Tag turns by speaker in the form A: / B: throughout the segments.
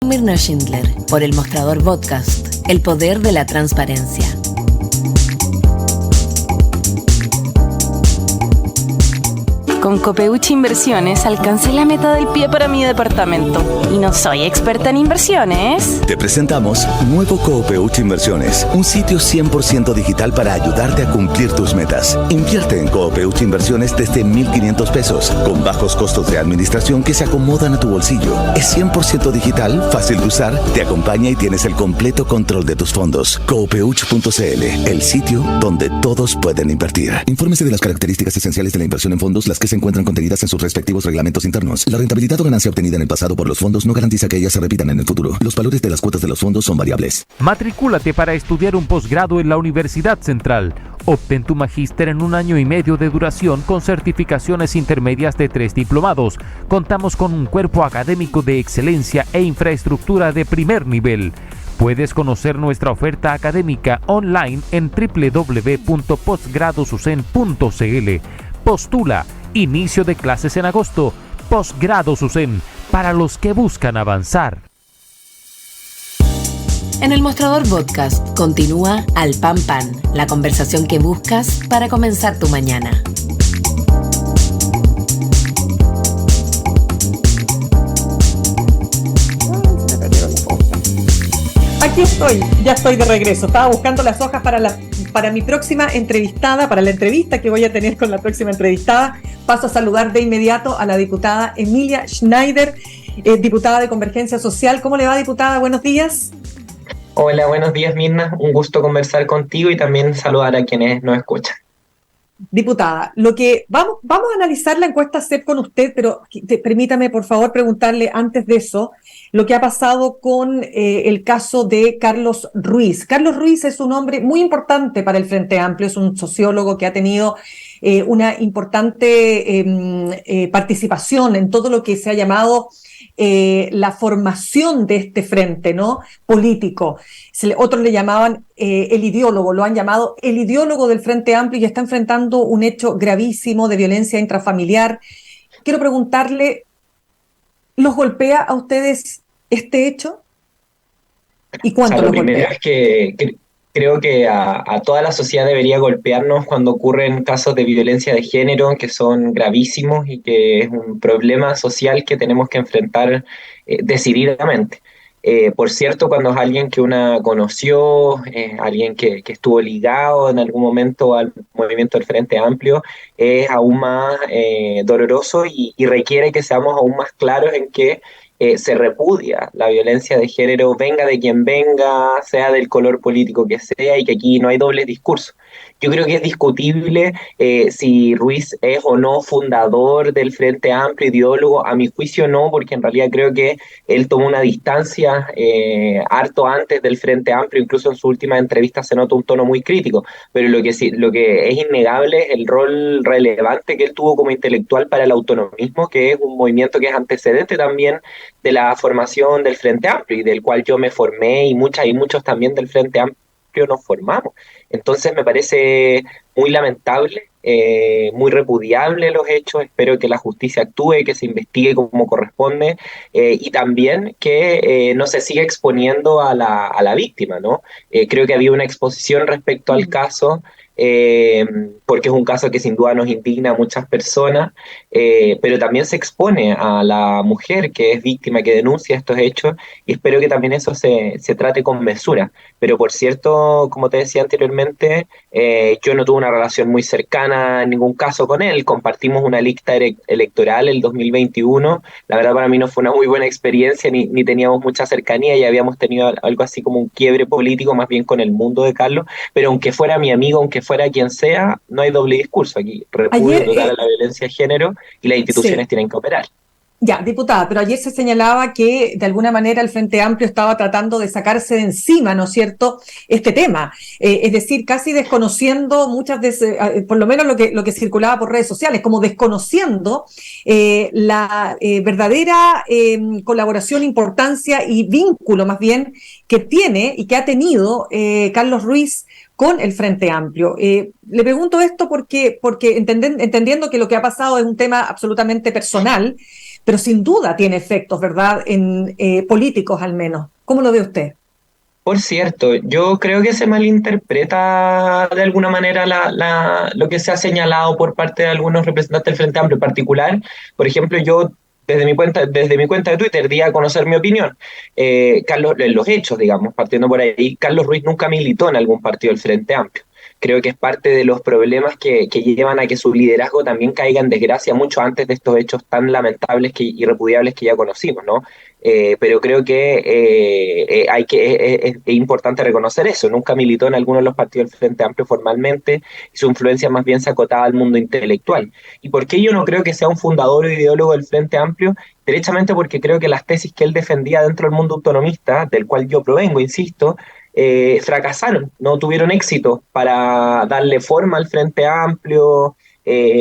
A: Mirna Schindler, por El Mostrador Podcast, el poder de la transparencia.
B: Con Copeuchi Inversiones alcancé la meta del pie para mi departamento. Y no soy experta en inversiones.
C: Te presentamos Nuevo Copeuchi Inversiones, un sitio 100% digital para ayudarte a cumplir tus metas. Invierte en Copeuchi Inversiones desde 1,500 pesos, con bajos costos de administración que se acomodan a tu bolsillo. Es 100% digital, fácil de usar, te acompaña y tienes el completo control de tus fondos. Copeuchi.cl, el sitio donde todos pueden invertir. Infórmese de las características esenciales de la inversión en fondos, las que se encuentran contenidas en sus respectivos reglamentos internos. La rentabilidad o ganancia obtenida en el pasado por los fondos no garantiza que ellas se repitan en el futuro. Los valores de las cuotas de los fondos son variables.
D: Matricúlate para estudiar un posgrado en la Universidad Central. Obtén tu magíster en 1 año y medio de duración con certificaciones intermedias de 3 diplomados. Contamos con un cuerpo académico de excelencia e infraestructura de primer nivel. Puedes conocer nuestra oferta académica online en www.postgradosusen.cl. Postula. Inicio de clases en agosto. Posgrado SUSEN, para los que buscan avanzar.
A: En El Mostrador Podcast continúa Al Pan Pan, la conversación que buscas para comenzar tu mañana.
E: Aquí estoy, ya estoy de regreso. Estaba buscando las hojas para mi próxima entrevistada, para la entrevista que voy a tener con la próxima entrevistada. Paso a saludar de inmediato a la diputada Emilia Schneider, diputada de Convergencia Social. ¿Cómo le va, diputada? Buenos días.
F: Hola, buenos días, Mirna. Un gusto conversar contigo y también saludar a quienes nos escuchan.
E: Diputada, lo que vamos a analizar la encuesta CEP con usted, pero permítame, por favor, preguntarle antes de eso lo que ha pasado con el caso de Carlos Ruiz. Carlos Ruiz es un hombre muy importante para el Frente Amplio, es un sociólogo que ha tenido una importante participación en todo lo que se ha llamado la formación de este frente, ¿no?, político. Otros le llamaban el ideólogo, lo han llamado el ideólogo del Frente Amplio y está enfrentando un hecho gravísimo de violencia intrafamiliar. Quiero preguntarle, ¿los golpea a ustedes este hecho? ¿Y cuánto los golpea?
F: Lo primero es que creo que a toda la sociedad debería golpearnos cuando ocurren casos de violencia de género que son gravísimos y que es un problema social que tenemos que enfrentar decididamente. Por cierto, cuando es alguien que una conoció, alguien que estuvo ligado en algún momento al movimiento del Frente Amplio, es aún más doloroso y requiere que seamos aún más claros en que se repudia la violencia de género, venga de quien venga, sea del color político que sea, y que aquí no hay doble discurso. Yo creo que es discutible si Ruiz es o no fundador del Frente Amplio, ideólogo. A mi juicio no, porque en realidad creo que él tomó una distancia harto antes del Frente Amplio, incluso en su última entrevista se nota un tono muy crítico, pero lo que es innegable es el rol relevante que él tuvo como intelectual para el autonomismo, que es un movimiento que es antecedente también de la formación del Frente Amplio y del cual yo me formé, y muchas y muchos también del Frente Amplio nos formamos. Entonces me parece muy lamentable, muy repudiable los hechos. Espero que la justicia actúe, que se investigue como corresponde, y también que no se siga exponiendo a la víctima, ¿no? Creo que había una exposición respecto al caso, porque es un caso que sin duda nos indigna a muchas personas, pero también se expone a la mujer que es víctima, que denuncia estos hechos, y espero que también eso se trate con mesura. Pero por cierto, como te decía anteriormente, yo no tuve una relación muy cercana en ningún caso con él. Compartimos una lista electoral el 2021. La verdad, para mí no fue una muy buena experiencia, ni teníamos mucha cercanía, y habíamos tenido algo así como un quiebre político más bien con el mundo de Carlos, pero aunque fuera mi amigo, aunque fuera quien sea, no hay doble discurso aquí. Repudio total a la violencia de género, y las instituciones tienen que operar.
E: Ya, diputada, pero ayer se señalaba que de alguna manera el Frente Amplio estaba tratando de sacarse de encima, ¿no es cierto?, este tema. Es decir, casi desconociendo muchas veces, por lo menos lo que circulaba por redes sociales, como desconociendo la verdadera colaboración, importancia y vínculo más bien que tiene y que ha tenido Carlos Ruiz con el Frente Amplio. Le pregunto esto porque entendiendo que lo que ha pasado es un tema absolutamente personal, pero sin duda tiene efectos, ¿verdad?, en políticos al menos. ¿Cómo lo ve usted?
F: Por cierto, yo creo que se malinterpreta de alguna manera lo que se ha señalado por parte de algunos representantes del Frente Amplio en particular. Por ejemplo, yo desde mi cuenta de Twitter di a conocer mi opinión. Carlos, los hechos, digamos, partiendo por ahí, Carlos Ruiz nunca militó en algún partido del Frente Amplio. Creo que es parte de los problemas que llevan a que su liderazgo también caiga en desgracia mucho antes de estos hechos tan lamentables y repudiables que ya conocimos, ¿no? Pero creo que es importante reconocer eso. Nunca militó en alguno de los partidos del Frente Amplio formalmente, y su influencia más bien se acotaba al mundo intelectual. ¿Y por qué yo no creo que sea un fundador o ideólogo del Frente Amplio? Derechamente porque creo que las tesis que él defendía dentro del mundo autonomista, del cual yo provengo, insisto, fracasaron, no tuvieron éxito para darle forma al Frente Amplio,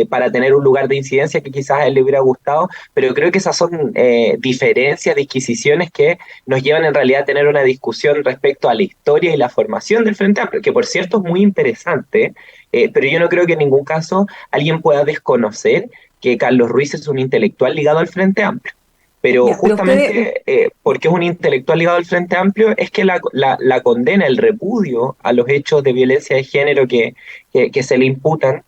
F: para tener un lugar de incidencia que quizás a él le hubiera gustado, pero creo que esas son diferencias, disquisiciones que nos llevan en realidad a tener una discusión respecto a la historia y la formación del Frente Amplio, que por cierto es muy interesante, pero yo no creo que en ningún caso alguien pueda desconocer que Carlos Ruiz es un intelectual ligado al Frente Amplio. Pero
E: Ya,
F: justamente porque es un intelectual ligado al Frente Amplio, es que la condena, el repudio a los hechos de violencia de género que se le imputan,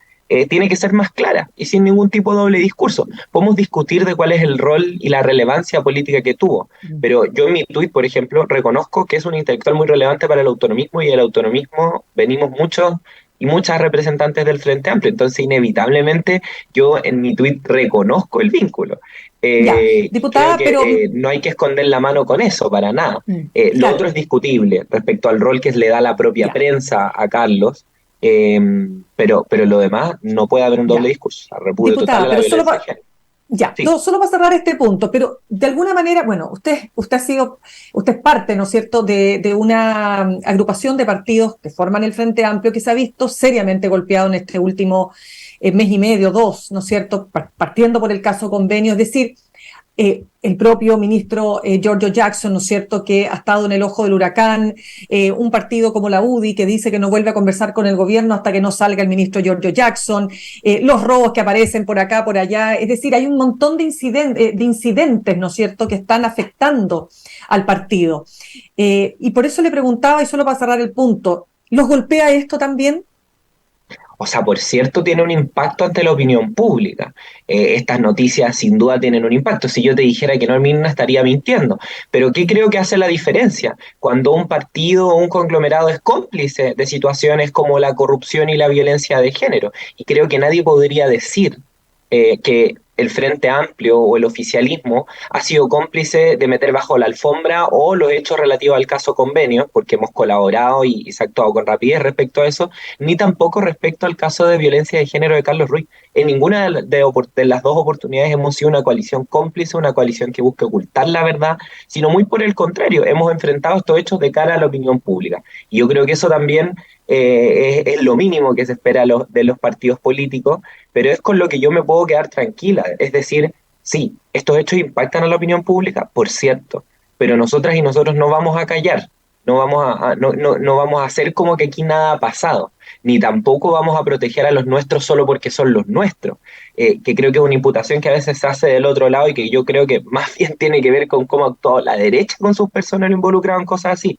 F: tiene que ser más clara y sin ningún tipo de doble discurso. Podemos discutir de cuál es el rol y la relevancia política que tuvo, pero yo en mi tuit, por ejemplo, reconozco que es un intelectual muy relevante para el autonomismo, y el autonomismo venimos muchos y muchas representantes del Frente Amplio, entonces inevitablemente yo en mi tuit reconozco el vínculo.
E: Ya,
F: Creo
E: diputada,
F: que
E: pero
F: no hay que esconder la mano con eso, para nada. Lo
E: claro,
F: otro es discutible respecto al rol que le da la propia
E: ya,
F: prensa a Carlos, pero lo demás no puede haber un doble
E: ya.
F: discurso, repudio total
E: Diputada,
F: a la
E: pero solo
F: violencia de
E: para
F: género.
E: ya,
F: Sí.
E: solo para cerrar este punto, pero de alguna manera, bueno, usted es parte, ¿no es cierto?, de una agrupación de partidos que forman el Frente Amplio, que se ha visto seriamente golpeado en este último mes y medio, dos, ¿no es cierto?, partiendo por el caso convenio, es decir, el propio ministro Giorgio Jackson, ¿no es cierto?, que ha estado en el ojo del huracán, un partido como la UDI que dice que no vuelve a conversar con el gobierno hasta que no salga el ministro Giorgio Jackson, los robos que aparecen por acá, por allá, es decir, hay un montón de incidentes, ¿no es cierto?, que están afectando al partido. Y por eso le preguntaba, y solo para cerrar el punto, ¿los golpea esto también?
F: O sea, por cierto, tiene un impacto ante la opinión pública. Estas noticias sin duda tienen un impacto. Si yo te dijera que no, Mirna, estaría mintiendo. Pero ¿qué creo que hace la diferencia? Cuando un partido o un conglomerado es cómplice de situaciones como la corrupción y la violencia de género. Y creo que nadie podría decir que el Frente Amplio o el oficialismo ha sido cómplice de meter bajo la alfombra o los hechos relativos al caso convenio, porque hemos colaborado y se ha actuado con rapidez respecto a eso, ni tampoco respecto al caso de violencia de género de Carlos Ruiz. En ninguna de las dos oportunidades hemos sido una coalición cómplice, una coalición que busque ocultar la verdad, sino muy por el contrario, hemos enfrentado estos hechos de cara a la opinión pública. Y yo creo que eso también es lo mínimo que se espera de los partidos políticos, pero es con lo que yo me puedo quedar tranquila. Es decir, sí, estos hechos impactan a la opinión pública, por cierto, pero nosotras y nosotros no vamos a callar, no vamos a hacer como que aquí nada ha pasado, ni tampoco vamos a proteger a los nuestros solo porque son los nuestros, que creo que es una imputación que a veces se hace del otro lado y que yo creo que más bien tiene que ver con cómo ha actuado la derecha con sus personas involucradas en cosas así.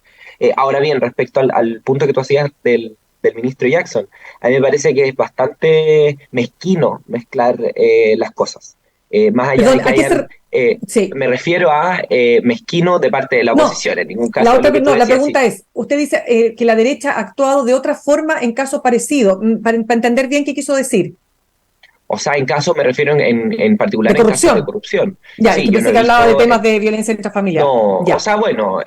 F: Ahora bien, respecto al punto que tú hacías del ministro Jackson, a mí me parece que es bastante mezquino mezclar las cosas. Más allá
E: Perdón,
F: de que
E: ¿a qué
F: hayan,
E: sí.
F: me refiero a mezquino de parte de la
E: No,
F: oposición, en ningún caso es lo que tú
E: no, la
F: decías, sí.
E: pregunta es, usted dice que la derecha ha actuado de otra forma en casos parecidos, para entender bien qué quiso decir.
F: O sea, en casos, me refiero en
E: De
F: particular en casos de
E: corrupción.
F: corrupción.
E: Ya, es
F: Sí,
E: que
F: yo no
E: pensé
F: he
E: que hablaba de
F: visto.
E: temas de violencia intrafamiliar.
F: No, o
E: Ya.
F: sea, bueno,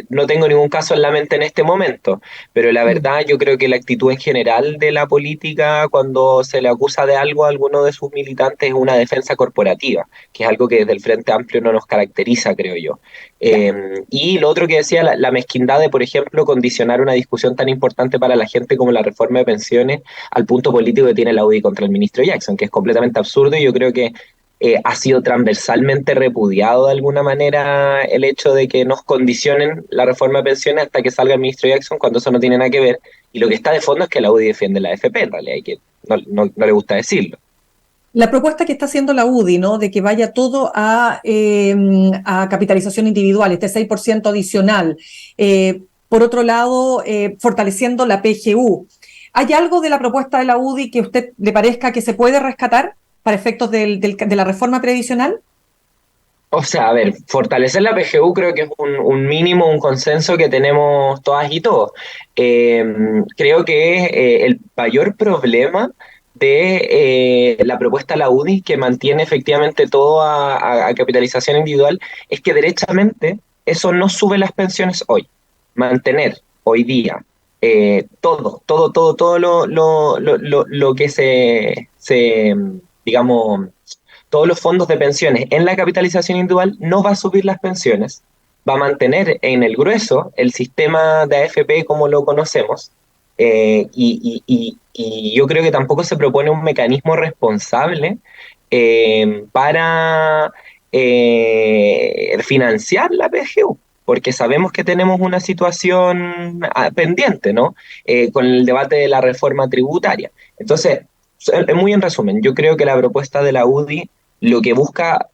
F: no tengo ningún caso en la mente en este momento, pero la
E: Mm.
F: verdad yo creo que la actitud en general de la política cuando se le acusa de algo a alguno de sus militantes es una defensa corporativa, que es algo que desde el Frente Amplio no nos caracteriza, creo yo.
E: Ya.
F: Y lo otro que decía, la mezquindad de, por ejemplo, condicionar una discusión tan importante para la gente como la reforma de pensiones al punto político que tiene la UDI contra el ministro Jackson, que es completamente absurdo, y yo creo que ha sido transversalmente repudiado de alguna manera el hecho de que nos condicionen la reforma de pensiones hasta que salga el ministro Jackson, cuando eso no tiene nada que ver. Y lo que está de fondo es que la UDI defiende la AFP, en realidad, y que no le gusta decirlo.
E: La propuesta que está haciendo la UDI, ¿no? De que vaya todo a capitalización individual, este 6% adicional. Por otro lado, fortaleciendo la PGU. ¿Hay algo de la propuesta de la UDI que a usted le parezca que se puede rescatar para efectos de la reforma previsional?
F: O sea, a ver, fortalecer la PGU creo que es un mínimo, un consenso que tenemos todas y todos. Creo que el mayor problema de la propuesta de la UDI, que mantiene efectivamente todo a capitalización individual, es que derechamente eso no sube las pensiones hoy. Mantener hoy día todo lo que digamos, todos los fondos de pensiones en la capitalización individual no va a subir las pensiones, va a mantener en el grueso el sistema de AFP como lo conocemos, y yo creo que tampoco se propone un mecanismo responsable para financiar la PGU, porque sabemos que tenemos una situación pendiente, ¿no? Con el debate de la reforma tributaria. Entonces, muy en resumen, yo creo que la propuesta de la UDI lo que busca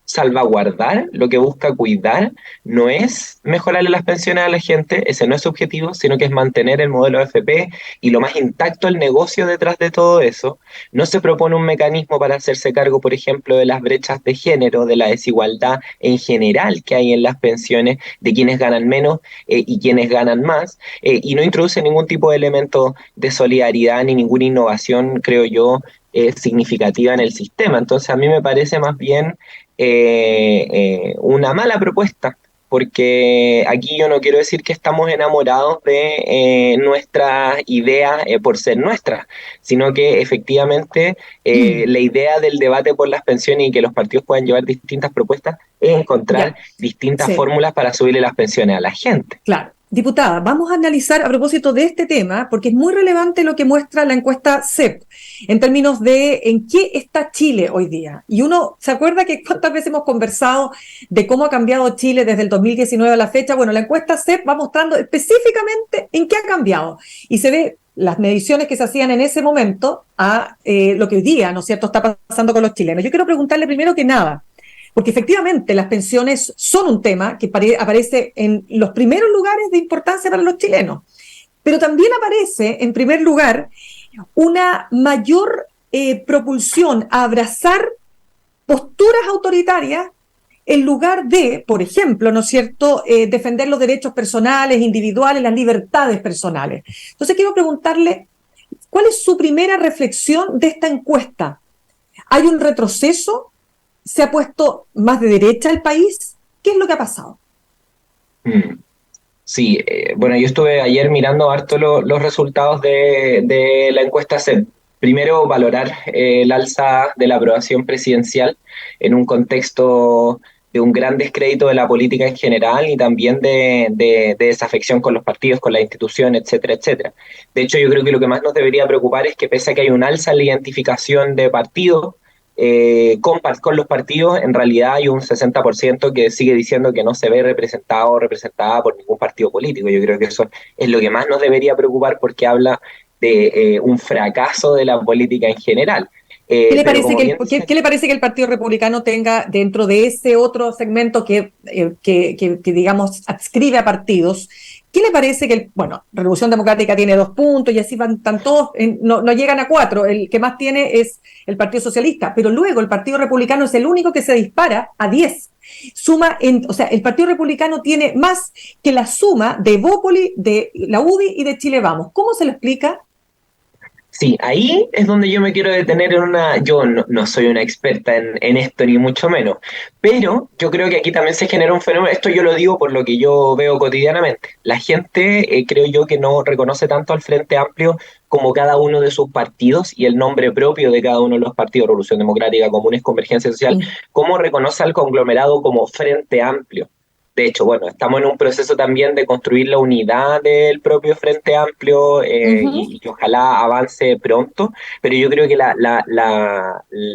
F: salvaguardar, lo que busca cuidar, no es mejorarle las pensiones a la gente, ese no es su objetivo, sino que es mantener el modelo AFP y lo más intacto el negocio detrás de todo eso. No se propone un mecanismo para hacerse cargo, por ejemplo, de las brechas de género, de la desigualdad en general que hay en las pensiones, de quienes ganan menos y quienes ganan más, y no introduce ningún tipo de elemento de solidaridad ni ninguna innovación, creo yo, significativa en el sistema. Entonces a mí me parece más bien una mala propuesta, porque aquí yo no quiero decir que estamos enamorados de nuestras ideas por ser nuestras, sino que efectivamente la idea del debate por las pensiones y que los partidos puedan llevar distintas propuestas es encontrar distintas fórmulas para subirle las pensiones a la gente.
E: Claro. Diputada, vamos a analizar a propósito de este tema, porque es muy relevante lo que muestra la encuesta CEP, en términos de en qué está Chile hoy día. Y uno se acuerda que cuántas veces hemos conversado de cómo ha cambiado Chile desde el 2019 a la fecha. Bueno, la encuesta CEP va mostrando específicamente en qué ha cambiado. Y se ve las mediciones que se hacían en ese momento a lo que hoy día, ¿no es cierto?, está pasando con los chilenos. Yo quiero preguntarle primero que nada, porque efectivamente las pensiones son un tema que aparece en los primeros lugares de importancia para los chilenos, pero también aparece en primer lugar una mayor propulsión a abrazar posturas autoritarias en lugar de, por ejemplo, ¿no es cierto?, defender los derechos personales, individuales, las libertades personales. Entonces quiero preguntarle, ¿cuál es su primera reflexión de esta encuesta? ¿Hay un retroceso? ¿Se ha puesto más de derecha el país? ¿Qué es lo que ha pasado?
F: Sí, bueno, yo estuve ayer mirando harto los resultados de la encuesta CEP. Primero, valorar el alza de la aprobación presidencial en un contexto de un gran descrédito de la política en general y también de desafección con los partidos, con la institución, etcétera, etcétera. De hecho, yo creo que lo que más nos debería preocupar es que pese a que hay un alza en la identificación de partidos, con los partidos, en realidad hay un 60% que sigue diciendo que no se ve representado o representada por ningún partido político. Yo creo que eso es lo que más nos debería preocupar porque habla de un fracaso de la política en general.
E: ¿Qué le parece que el Partido Republicano tenga dentro de ese otro segmento que digamos, adscribe a partidos? ¿Qué le parece que, Revolución Democrática tiene 2 puntos y así están todos, no llegan a 4, el que más tiene es el Partido Socialista, pero luego el Partido Republicano es el único que se dispara a 10. El Partido Republicano tiene más que la suma de Evópoli, de la UDI y de Chile Vamos. ¿Cómo se lo explica?
F: Sí, ahí es donde yo me quiero detener yo no soy una experta en esto ni mucho menos, pero yo creo que aquí también se genera un fenómeno, esto yo lo digo por lo que yo veo cotidianamente. La gente creo yo que no reconoce tanto al Frente Amplio como cada uno de sus partidos y el nombre propio de cada uno de los partidos, Revolución Democrática, Comunes, Convergencia Social, cómo reconoce al conglomerado como Frente Amplio. De hecho, estamos en un proceso también de construir la unidad del propio Frente Amplio y ojalá avance pronto, pero yo creo que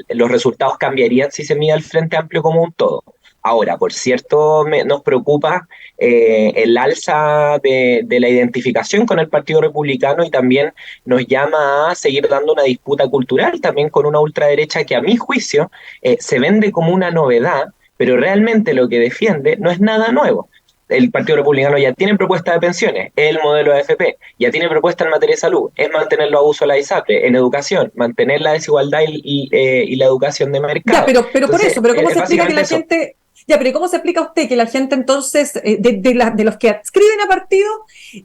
F: los resultados cambiarían si se mide el Frente Amplio como un todo. Ahora, por cierto, nos preocupa el alza de la identificación con el Partido Republicano y también nos llama a seguir dando una disputa cultural también con una ultraderecha que a mi juicio se vende como una novedad, pero realmente lo que defiende no es nada nuevo. El Partido Republicano ya tiene propuesta de pensiones, es el modelo de AFP, ya tiene propuesta en materia de salud, es mantener los abusos de la ISAPRE, en educación, mantener la desigualdad y la educación de
E: Ya,
F: mercado.
E: pero por
F: Entonces,
E: eso, pero ¿cómo se explica que la
F: eso.
E: gente... Ya, pero ¿cómo se explica usted que la gente entonces, de los que adscriben a partido,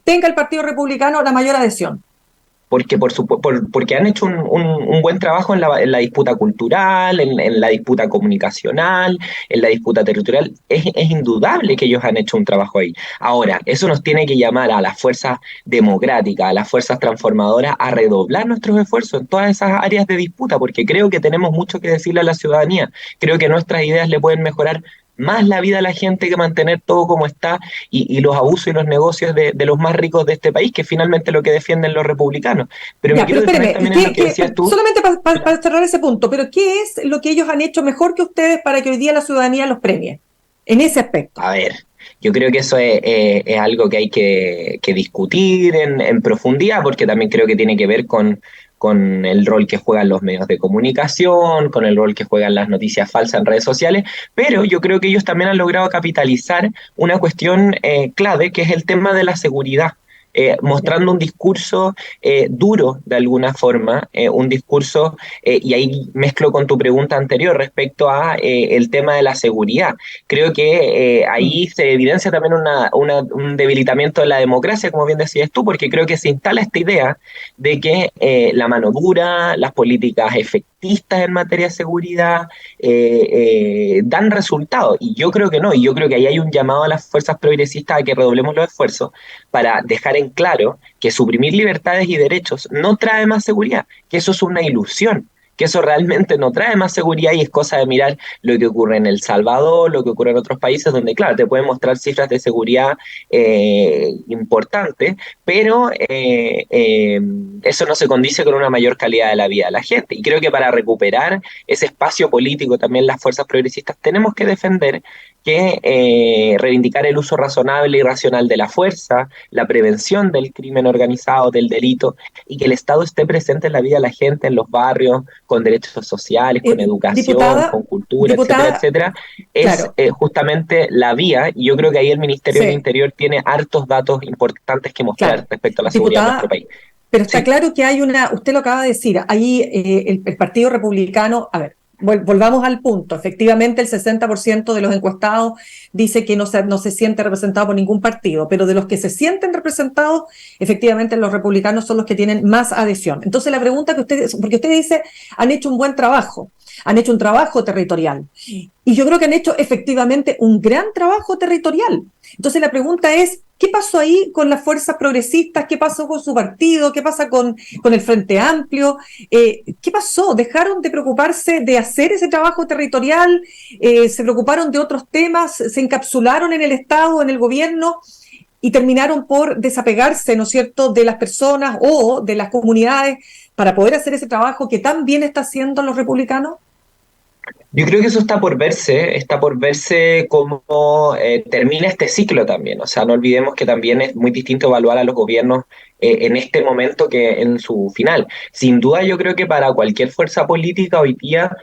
E: tenga el Partido Republicano la mayor adhesión?
F: Porque han hecho un buen trabajo en la disputa cultural, en la disputa comunicacional, en la disputa territorial. Es indudable que ellos han hecho un trabajo ahí. Ahora, eso nos tiene que llamar a las fuerzas democráticas, a las fuerzas transformadoras, a redoblar nuestros esfuerzos en todas esas áreas de disputa, porque creo que tenemos mucho que decirle a la ciudadanía. Creo que nuestras ideas le pueden mejorar más la vida a la gente que mantener todo como está y los abusos y los negocios de los más ricos de este país, que finalmente es lo que defienden los republicanos. Pero
E: Ya,
F: me quiero
E: pero
F: detener
E: espéreme,
F: también en lo que decías tú.
E: solamente para cerrar ese punto, pero ¿qué es lo que ellos han hecho mejor que ustedes para que hoy día la ciudadanía los premie en ese aspecto?
F: A ver, yo creo que eso es algo que hay que discutir en profundidad, porque también creo que tiene que ver con el rol que juegan los medios de comunicación, con el rol que juegan las noticias falsas en redes sociales, pero yo creo que ellos también han logrado capitalizar una cuestión clave, que es el tema de la seguridad. Mostrando un discurso duro de alguna forma, un discurso, y ahí mezclo con tu pregunta anterior respecto a el tema de la seguridad. Creo que ahí se evidencia también un debilitamiento de la democracia, como bien decías tú, porque creo que se instala esta idea de que la mano dura, las políticas efectistas en materia de seguridad dan resultados, y yo creo que no, y yo creo que ahí hay un llamado a las fuerzas progresistas a que redoblemos los esfuerzos para dejar en claro que suprimir libertades y derechos no trae más seguridad, que eso es una ilusión, que eso realmente no trae más seguridad y es cosa de mirar lo que ocurre en El Salvador, lo que ocurre en otros países donde, claro, te pueden mostrar cifras de seguridad importantes, pero eso no se condice con una mayor calidad de la vida de la gente. Y creo que para recuperar ese espacio político también las fuerzas progresistas tenemos que defender que reivindicar el uso razonable y racional de la fuerza, la prevención del crimen organizado, del delito, y que el Estado esté presente en la vida de la gente, en los barrios, con derechos sociales, con educación, con cultura, etcétera,
E: diputada,
F: etcétera, es
E: claro,
F: justamente la vía, y yo creo que ahí el Ministerio del
E: sí,
F: Interior tiene hartos datos importantes que mostrar
E: claro.
F: respecto a la seguridad de nuestro
E: Diputada,
F: país.
E: pero está
F: Sí.
E: claro que hay usted lo acaba de decir, ahí el Partido Republicano, a ver, volvamos al punto, efectivamente el 60% de los encuestados dice que no se siente representado por ningún partido, pero de los que se sienten representados, efectivamente los republicanos son los que tienen más adhesión. Entonces la pregunta que porque usted dice, han hecho un buen trabajo, han hecho un trabajo territorial, y yo creo que han hecho efectivamente un gran trabajo territorial. Entonces la pregunta es, ¿qué pasó ahí con las fuerzas progresistas? ¿Qué pasó con su partido? ¿Qué pasa con el Frente Amplio? ¿Qué pasó? ¿Dejaron de preocuparse de hacer ese trabajo territorial? ¿Se preocuparon de otros temas? ¿Se encapsularon en el Estado, en el gobierno? Y terminaron por desapegarse, ¿no es cierto?, de las personas o de las comunidades para poder hacer ese trabajo que tan bien está haciendo los republicanos.
F: Yo creo que eso está por verse cómo termina este ciclo también. O sea, no olvidemos que también es muy distinto evaluar a los gobiernos en este momento que en su final. Sin duda, yo creo que para cualquier fuerza política hoy día,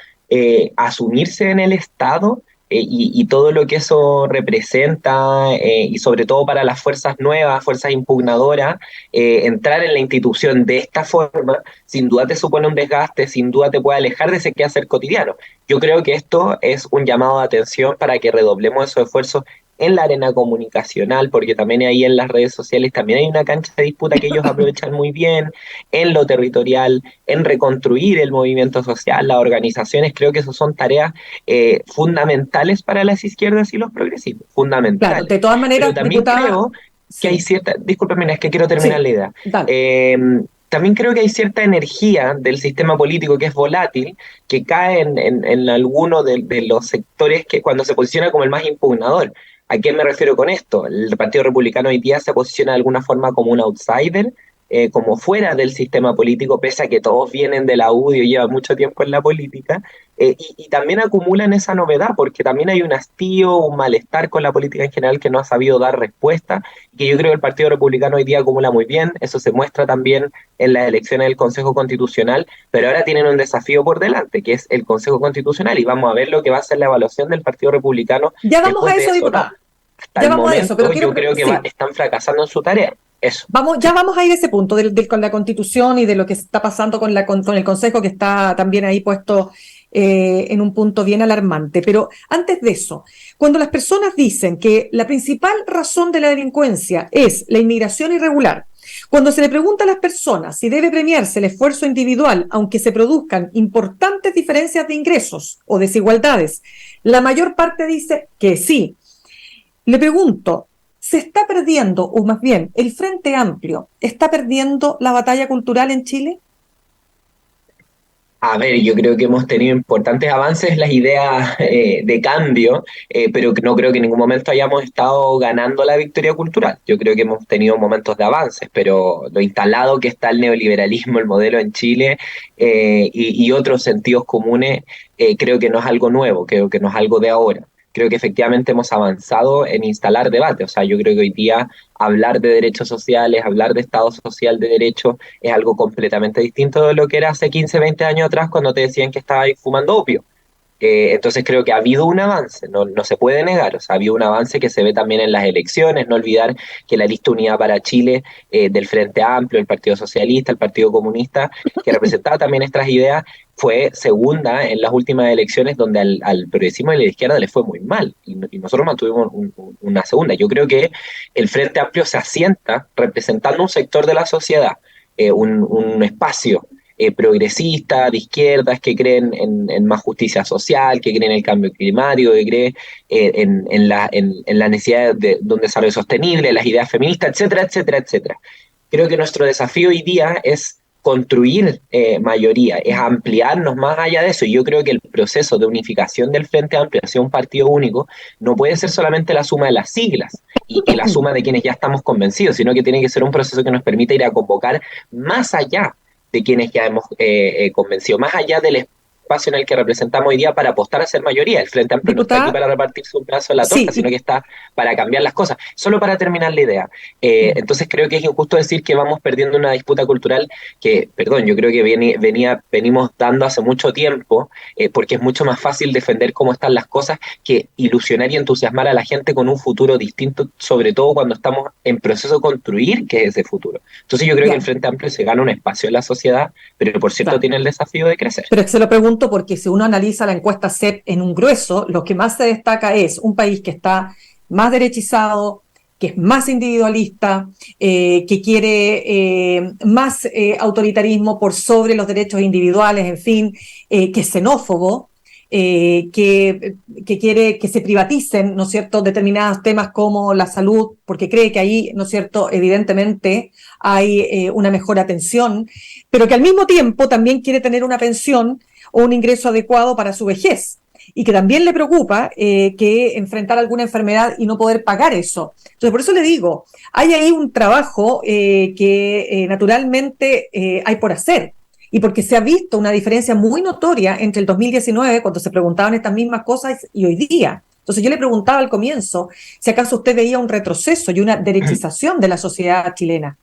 F: asumirse en el Estado y todo lo que eso representa, y sobre todo para las fuerzas nuevas, fuerzas impugnadoras, entrar en la institución de esta forma, sin duda te supone un desgaste, sin duda te puede alejar de ese quehacer cotidiano. Yo creo que esto es un llamado de atención para que redoblemos esos esfuerzos en la arena comunicacional, porque también ahí en las redes sociales también hay una cancha de disputa que ellos aprovechan muy bien, en lo territorial, en reconstruir el movimiento social, las organizaciones. Creo que esas son tareas fundamentales para las izquierdas y los progresivos,
E: Claro,
F: fundamentales.
E: de todas
F: Pero
E: maneras,
F: también
E: diputada,
F: creo que hay
E: sí,
F: cierta, discúlpeme, es que quiero terminar
E: sí,
F: la idea.
E: dale.
F: También creo que hay cierta energía del sistema político que es volátil, que cae en alguno de los sectores que cuando se posiciona como el más impugnador. ¿A qué me refiero con esto? El Partido Republicano hoy día se posiciona de alguna forma como un outsider, como fuera del sistema político, pese a que todos vienen de la UDI y llevan mucho tiempo en la política, y también acumulan esa novedad, porque también hay un hastío, un malestar con la política en general que no ha sabido dar respuesta, y que yo creo que el Partido Republicano hoy día acumula muy bien. Eso se muestra también en las elecciones del Consejo Constitucional, pero ahora tienen un desafío por delante, que es el Consejo Constitucional, y vamos a ver lo que va a ser la evaluación del Partido Republicano
E: Ya vamos
F: después
E: a
F: de
E: eso,
F: eso, ¿no?
E: diputada.
F: Hasta
E: Ya
F: el
E: vamos a eso,
F: momento
E: pero
F: yo creo que
E: sí.
F: están fracasando en su tarea. Eso.
E: Ya vamos a ir a ese punto con la Constitución y de lo que está pasando con el Consejo, que está también ahí puesto en un punto bien alarmante. Pero antes de eso, cuando las personas dicen que la principal razón de la delincuencia es la inmigración irregular, cuando se le pregunta a las personas si debe premiarse el esfuerzo individual, aunque se produzcan importantes diferencias de ingresos o desigualdades, la mayor parte dice que sí. Le pregunto, ¿se está perdiendo, o más bien, el Frente Amplio está perdiendo la batalla cultural en Chile?
F: A ver, yo creo que hemos tenido importantes avances en las ideas de cambio, pero no creo que en ningún momento hayamos estado ganando la victoria cultural. Yo creo que hemos tenido momentos de avances, pero lo instalado que está el neoliberalismo, el modelo en Chile, y otros sentidos comunes, creo que no es algo nuevo, creo que no es algo de ahora. Creo que efectivamente hemos avanzado en instalar debate. O sea, yo creo que hoy día hablar de derechos sociales, hablar de Estado social de derecho, es algo completamente distinto de lo que era hace 15, 20 años atrás, cuando te decían que estabas fumando opio. Entonces creo que ha habido un avance, no se puede negar. O sea, ha habido un avance que se ve también en las elecciones. No olvidar que la lista Unidad para Chile, del Frente Amplio, el Partido Socialista, el Partido Comunista, que representaba también estas ideas, fue segunda en las últimas elecciones, donde al progresismo y a la izquierda le fue muy mal, y nosotros mantuvimos una segunda. Yo creo que el Frente Amplio se asienta representando un sector de la sociedad, un espacio progresista, de izquierdas, que creen en más justicia social, que creen en el cambio climático, que creen en la necesidad de un desarrollo sostenible, las ideas feministas, etcétera, etcétera, etcétera. Creo que nuestro desafío hoy día es construir mayoría, es ampliarnos más allá de eso. Y yo creo que el proceso de unificación del Frente Amplio hacia un partido único no puede ser solamente la suma de las siglas y la suma de quienes ya estamos convencidos, sino que tiene que ser un proceso que nos permita ir a convocar más allá de quienes ya hemos convencido, más allá del espacio en el que representamos hoy día, para apostar a ser mayoría. El Frente Amplio no está aquí para repartirse un pedazo de la torta, sino que está para cambiar las cosas. Solo para terminar la idea. Entonces creo que es injusto decir que vamos perdiendo una disputa cultural que, perdón, yo creo que venimos dando hace mucho tiempo, porque es mucho más fácil defender cómo están las cosas que ilusionar y entusiasmar a la gente con un futuro distinto, sobre todo cuando estamos en proceso de construir qué es ese futuro. Entonces yo creo que el Frente Amplio se gana un espacio en la sociedad, pero por cierto tiene el desafío de crecer.
E: Pero se lo pregunto porque si uno analiza la encuesta CEP en un grueso, lo que más se destaca es un país que está más derechizado, que es más individualista, que quiere más autoritarismo por sobre los derechos individuales, en fin, que es xenófobo, que quiere que se privaticen, ¿no es cierto?, determinados temas como la salud, porque cree que ahí, ¿no es cierto?, evidentemente hay una mejor atención, pero que al mismo tiempo también quiere tener una pensión o un ingreso adecuado para su vejez, y que también le preocupa que enfrentar alguna enfermedad y no poder pagar eso. Entonces, por eso le digo, hay ahí un trabajo que naturalmente hay por hacer, y porque se ha visto una diferencia muy notoria entre el 2019, cuando se preguntaban estas mismas cosas, y hoy día. Entonces yo le preguntaba al comienzo si acaso usted veía un retroceso y una derechización de la sociedad chilena.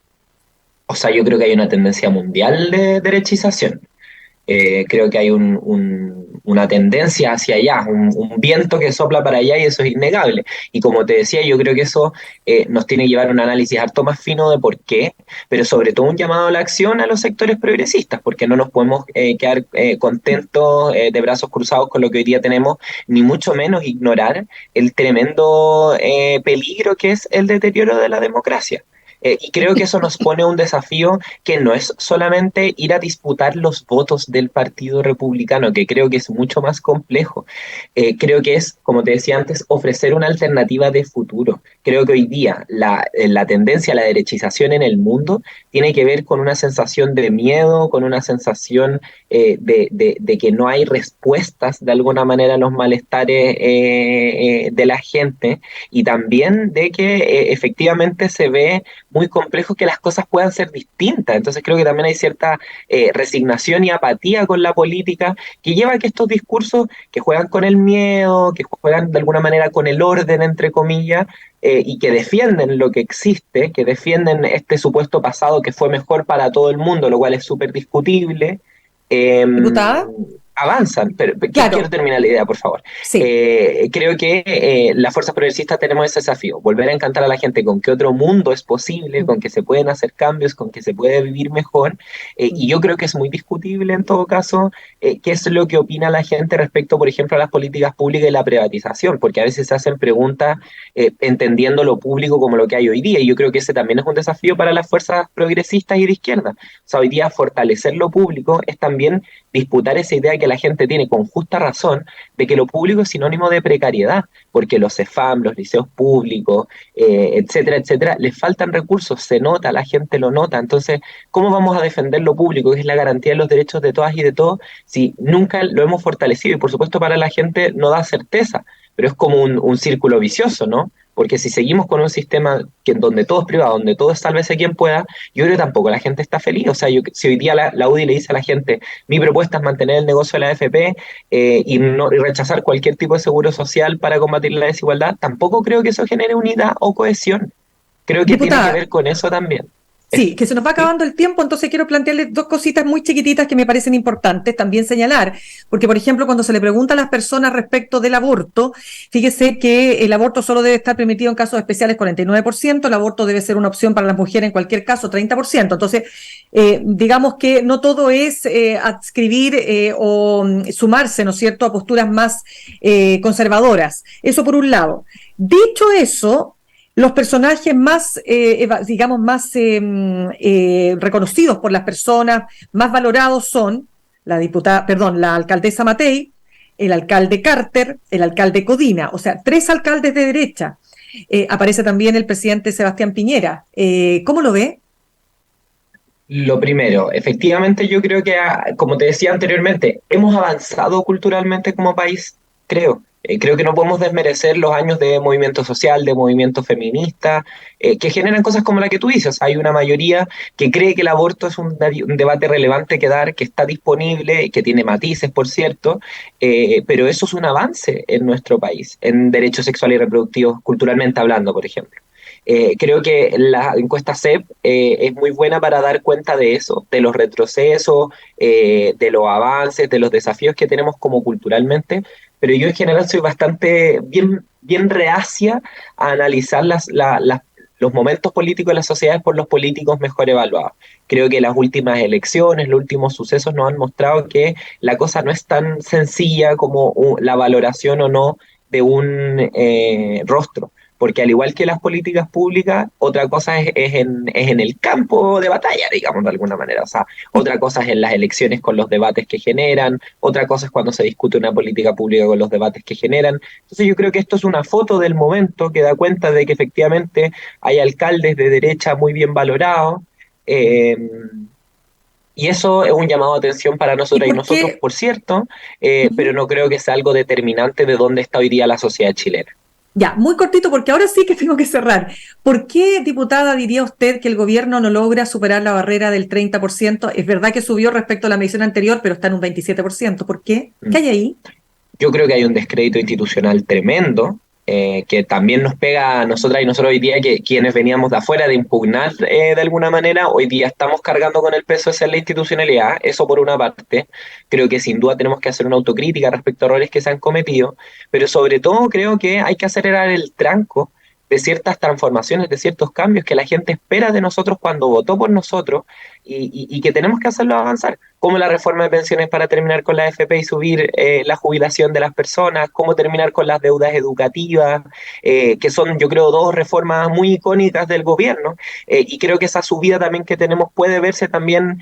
F: O sea, yo creo que hay una tendencia mundial de derechización. Creo que hay una tendencia hacia allá, un viento que sopla para allá, y eso es innegable. Y como te decía, yo creo que eso nos tiene que llevar a un análisis harto más fino de por qué, pero sobre todo un llamado a la acción a los sectores progresistas, porque no nos podemos quedar contentos de brazos cruzados con lo que hoy día tenemos, ni mucho menos ignorar el tremendo peligro que es el deterioro de la democracia. Y creo que eso nos pone un desafío que no es solamente ir a disputar los votos del Partido Republicano, que creo que es mucho más complejo. Creo que es, como te decía antes, ofrecer una alternativa de futuro. Creo que hoy día la tendencia a la derechización en el mundo tiene que ver con una sensación de miedo, con una sensación de que no hay respuestas de alguna manera a los malestares de la gente, y también de que efectivamente se ve muy complejo que las cosas puedan ser distintas. Entonces creo que también hay cierta resignación y apatía con la política que lleva a que estos discursos que juegan con el miedo, que juegan de alguna manera con el orden, entre comillas, y que defienden lo que existe, que defienden este supuesto pasado que fue mejor para todo el mundo, lo cual es súper discutible, eh,
E: Diputada,
F: avanzan. Pero quiero
E: claro,
F: terminar la idea, por favor.
E: sí.
F: Creo que las fuerzas progresistas tenemos ese desafío, volver a encantar a la gente con que otro mundo es posible,
E: Mm,
F: con que se pueden hacer cambios, con que se puede vivir mejor,
E: mm.
F: y yo creo que es muy discutible en todo caso qué es lo que opina la gente respecto, por ejemplo, a las políticas públicas y la privatización, porque a veces se hacen preguntas entendiendo lo público como lo que hay hoy día, y yo creo que ese también es un desafío para las fuerzas progresistas y de izquierda. O sea, hoy día fortalecer lo público es también disputar esa idea que la gente tiene con justa razón de que lo público es sinónimo de precariedad, porque los CEFAM, los liceos públicos, etcétera, etcétera, les faltan recursos, se nota, la gente lo nota. Entonces, ¿cómo vamos a defender lo público, que es la garantía de los derechos de todas y de todos, si nunca lo hemos fortalecido? Y por supuesto para la gente no da certeza, pero es como un círculo vicioso, ¿no? Porque si seguimos con un sistema donde todo es privado, donde todo es sálvese quien pueda, yo creo que tampoco la gente está feliz. O sea, si hoy día la UDI le dice a la gente, mi propuesta es mantener el negocio de la AFP y rechazar cualquier tipo de seguro social para combatir la desigualdad, tampoco creo que eso genere unidad o cohesión. Creo que tiene que
E: Diputada,
F: ver con eso también.
E: sí, que se nos va
F: ¿Sí?
E: acabando el tiempo, entonces quiero plantearle dos cositas muy chiquititas que me parecen importantes también señalar, porque por ejemplo cuando se le pregunta a las personas respecto del aborto, fíjese que el aborto solo debe estar permitido en casos especiales 49%, el aborto debe ser una opción para las mujeres en cualquier caso 30%, entonces digamos que no todo es adscribir o sumarse, ¿no es cierto?, a posturas más conservadoras, eso por un lado. Dicho eso, los personajes más, digamos, más reconocidos por las personas, más valorados son la diputada, perdón, la alcaldesa Matei, el alcalde Carter, el alcalde Codina, o sea, tres alcaldes de derecha. Aparece también el presidente Sebastián Piñera. ¿Cómo lo ve?
F: Lo primero, efectivamente yo creo que, como te decía anteriormente, hemos avanzado culturalmente como país, creo. Creo que no podemos desmerecer los años de movimiento social, de movimiento feminista, que generan cosas como la que tú dices. Hay una mayoría que cree que el aborto es un debate relevante que dar, que está disponible, que tiene matices, por cierto, pero eso es un avance en nuestro país, en derechos sexuales y reproductivos, culturalmente hablando, por ejemplo. Creo que la encuesta CEP es muy buena para dar cuenta de eso, de los retrocesos, de los avances, de los desafíos que tenemos como culturalmente, pero yo en general soy bastante bien reacia a analizar los momentos políticos de las sociedades por los políticos mejor evaluados. Creo que las últimas elecciones, los últimos sucesos nos han mostrado que la cosa no es tan sencilla como la valoración o no de un rostro, porque al igual que las políticas públicas, otra cosa es en el campo de batalla, digamos, de alguna manera. O sea, otra cosa es en las elecciones con los debates que generan, otra cosa es cuando se discute una política pública con los debates que generan. Entonces yo creo que esto es una foto del momento que da cuenta de que efectivamente hay alcaldes de derecha muy bien valorados, eh, y eso es un llamado de atención para
E: ¿Y
F: nosotras y
E: por
F: nosotros,
E: qué?
F: por cierto, pero
E: Ujú.
F: no creo que sea algo determinante de dónde está hoy día la sociedad chilena.
E: Ya, muy cortito, porque ahora sí que tengo que cerrar. ¿Por qué, diputada, diría usted que el gobierno no logra superar la barrera del 30%? Es verdad que subió respecto a la medición anterior, pero está en un 27%. ¿Por qué? ¿Qué hay ahí?
F: Yo creo que hay un descrédito institucional tremendo, que también nos pega a nosotras y nosotros hoy día, que quienes veníamos de afuera de impugnar de alguna manera, hoy día estamos cargando con el peso de ser la institucionalidad, eso por una parte. Creo que sin duda tenemos que hacer una autocrítica respecto a errores que se han cometido, pero sobre todo creo que hay que acelerar el tranco de ciertas transformaciones, de ciertos cambios que la gente espera de nosotros cuando votó por nosotros y que tenemos que hacerlo avanzar, como la reforma de pensiones para terminar con la AFP y subir la jubilación de las personas, cómo terminar con las deudas educativas, que son, yo creo, dos reformas muy icónicas del gobierno, y creo que esa subida también que tenemos puede verse también,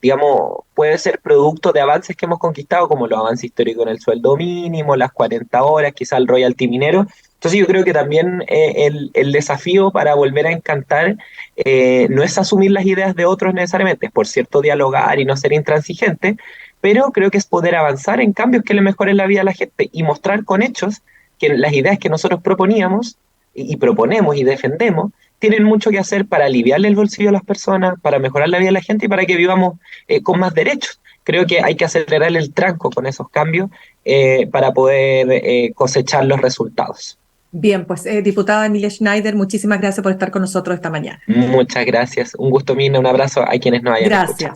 F: digamos, puede ser producto de avances que hemos conquistado, como los avances históricos en el sueldo mínimo, las 40 horas, quizá el royalty minero. Entonces yo creo que también el desafío para volver a encantar no es asumir las ideas de otros necesariamente, es por cierto dialogar y no ser intransigente, pero creo que es poder avanzar en cambios que le mejoren la vida a la gente y mostrar con hechos que las ideas que nosotros proponíamos y proponemos y defendemos, tienen mucho que hacer para aliviarle el bolsillo a las personas, para mejorar la vida de la gente y para que vivamos con más derechos. Creo que hay que acelerar el tranco con esos cambios para poder cosechar los resultados.
E: Bien, pues diputada Emilia Schneider, muchísimas gracias por estar con nosotros esta mañana.
F: Muchas gracias. Un gusto, Mirna. Un abrazo a quienes nos hayan escuchado.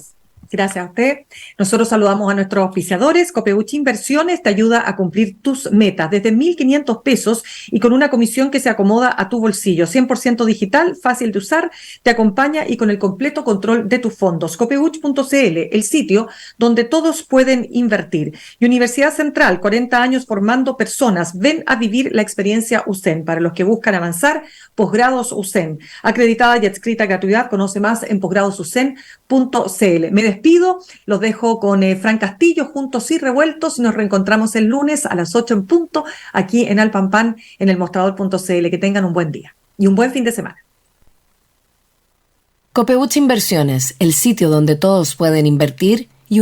E: Gracias a usted. Nosotros saludamos a nuestros auspiciadores. Copeuchi Inversiones te ayuda a cumplir tus metas desde 1.500 pesos y con una comisión que se acomoda a tu bolsillo. 100% digital, fácil de usar, te acompaña y con el completo control de tus fondos. Copeuchi.cl, el sitio donde todos pueden invertir. Y Universidad Central, 40 años formando personas. Ven a vivir la experiencia USEN. Para los que buscan avanzar, posgrados USEN. Acreditada y adscrita a gratuidad. Conoce más en posgradosusen.cl. Me despido, los dejo con Fran Castillo, Juntos y Revueltos. Nos reencontramos el lunes a las 8 en punto, aquí en Alpampan, en el mostrador.cl. Que tengan un buen día y un buen fin de semana.
A: Copeuchi Inversiones, el sitio donde todos pueden invertir y